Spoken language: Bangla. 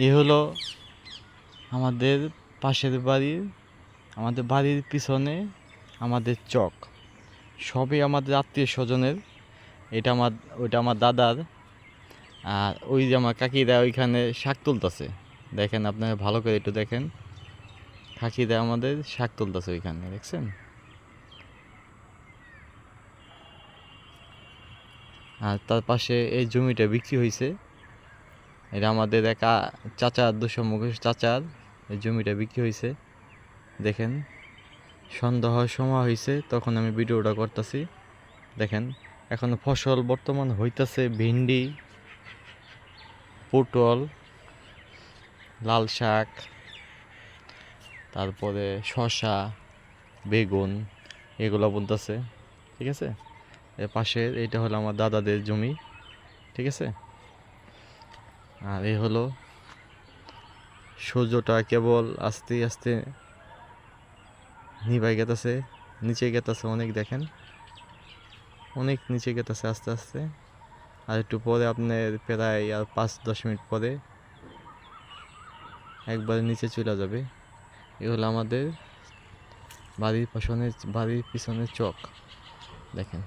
এ হলো আমাদের পাশের বাড়ির, আমাদের বাড়ির পিছনে আমাদের চক, সবই আমাদের আত্মীয় স্বজনের। ওইটা আমার দাদার। আর ওই যে আমার কাকিরা ওইখানে শাক তুলতেছে, দেখেন আপনারা ভালো করে একটু দেখেন, কাকিরা আমাদের শাক তুলতেছে ওইখানে, দেখছেন? আর তার পাশে এই জমিটা বিক্রি হয়েছে, এটা আমাদের এক চাচার, দুঃসম্মুখ চাচার এই জমিটা বিক্রি হয়েছে। দেখেন, সন্ধ্যা হওয়ার সময় হয়েছে তখন আমি ভিডিওটা করতেছি। দেখেন, এখন ফসল বর্তমান হইতাছে ভিন্ডি, পটল, লাল শাক, তারপরে শসা, বেগুন, এগুলো বলতেছে। ঠিক আছে, এর পাশে এইটা হলো আমার দাদাদের জমি। ঠিক আছে, আর এই হলো সূর্যটা কেবল আস্তে আস্তে নিভাই গেতেছে, নিচে গেতেছে অনেক, দেখেন অনেক নিচে গেতেছে আস্তে আস্তে। আর একটু পরে আপনার প্রায় আর 5-10 মিনিট পরে একবারে নিচে চলে যাবে। এ হলো আমাদের বাড়ির পিছনের চক, দেখেন।